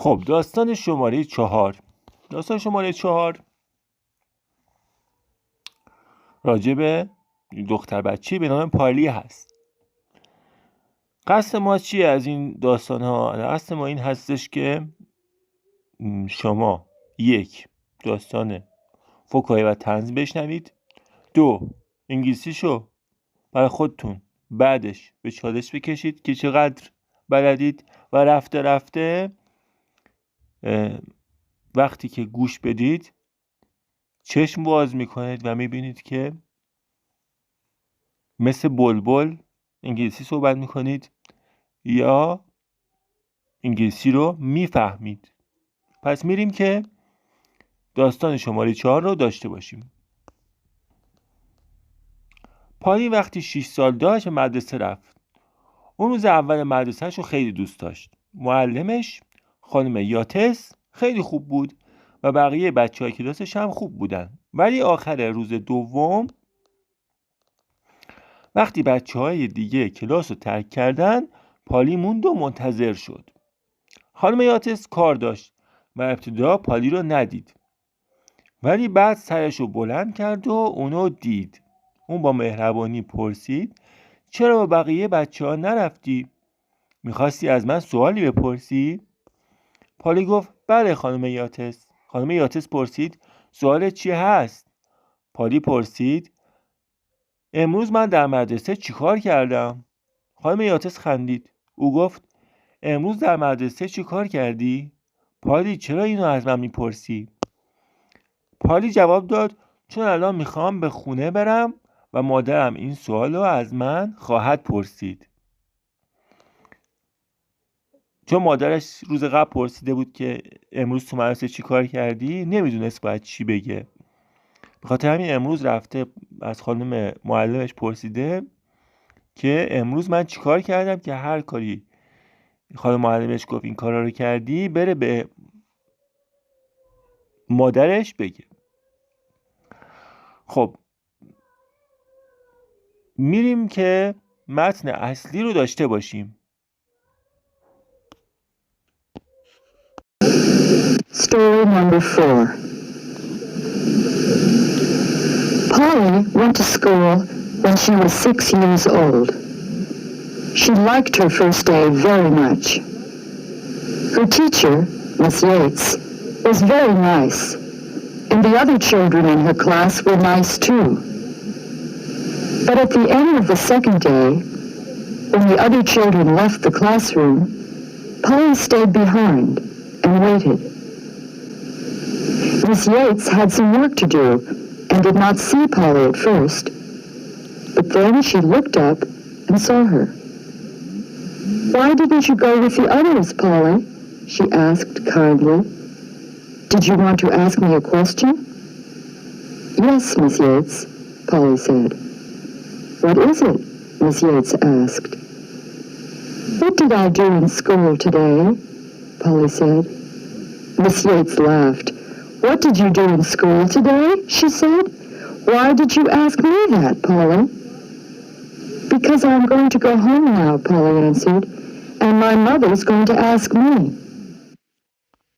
خب داستان شماره 4. داستان شماره 4 راجع به دختر بچه‌ای به نام پارلی هست. قصد ما چیه از این داستان ها؟ قصد ما این هستش که شما 1. داستان فکاهی و طنز بشنوید. 2. انگلیسیشو برای خودتون بعدش به چالش بکشید که چقدر بلدید و رفته رفته وقتی که گوش بدید چشم باز میکنید و میبینید که مثل بلبل انگلیسی صحبت میکنید یا انگلیسی رو میفهمید. پس میریم که داستان شماره 4 رو داشته باشیم. پالی وقتی 6 سال داشت مدرسه رفت. اون روز اول مدرسه‌ش رو خیلی دوست داشت. معلمش خانم یاتس خیلی خوب بود و بقیه بچه‌های کلاسش هم خوب بودن. ولی آخر روز دوم وقتی بچه‌های دیگه کلاس رو ترک کردن، پالی موند و منتظر شد. خانم یاتس کار داشت و ابتدا پالی رو ندید. ولی بعد سرش رو بلند کرد و اونو دید. اون با مهربانی پرسید چرا با بقیه بچه‌ها نرفتی؟ میخواستی از من سوالی بپرسی؟ پالی گفت بله خانم یاتس. خانم یاتس پرسید سوالت چی هست؟ پالی پرسید امروز من در مدرسه چیکار کردم؟ خانم یاتس خندید. او گفت امروز در مدرسه چیکار کردی؟ پالی چرا اینو از من میپرسی؟ پالی جواب داد چون الان میخوام به خونه برم و مادرم این سوال رو از من خواهد پرسید. چون مادرش روز قبل پرسیده بود که امروز تو مدرسه چی کار کردی، نمیدونست باید چی بگه. بخاطر همین امروز رفته از خانم معلمش پرسیده که امروز من چی کار کردم که هر کاری خانم معلمش گفت این کارا رو کردی بره به مادرش بگه. خب میریم که متن اصلی رو داشته باشیم. Story number 4. Polly went to school when she was 6 years old. She liked her first day very much. Her teacher, Miss Yates, was very nice, and the other children in her class were nice too. But at the end of the second day, when the other children left the classroom, Polly stayed behind and waited. Miss Yates had some work to do and did not see Polly at first, but then she looked up and saw her. Why didn't you go with the others, Polly? She asked kindly. Did you want to ask me a question? Yes, Miss Yates, Polly said. What is it? Miss Yates asked. What did I do in school today? Polly said. Miss Yates laughed. What did you do in school today? She said. Why did you ask me that, Polly? Because I'm going to go home now, Polly answered, and my mother's going to ask me.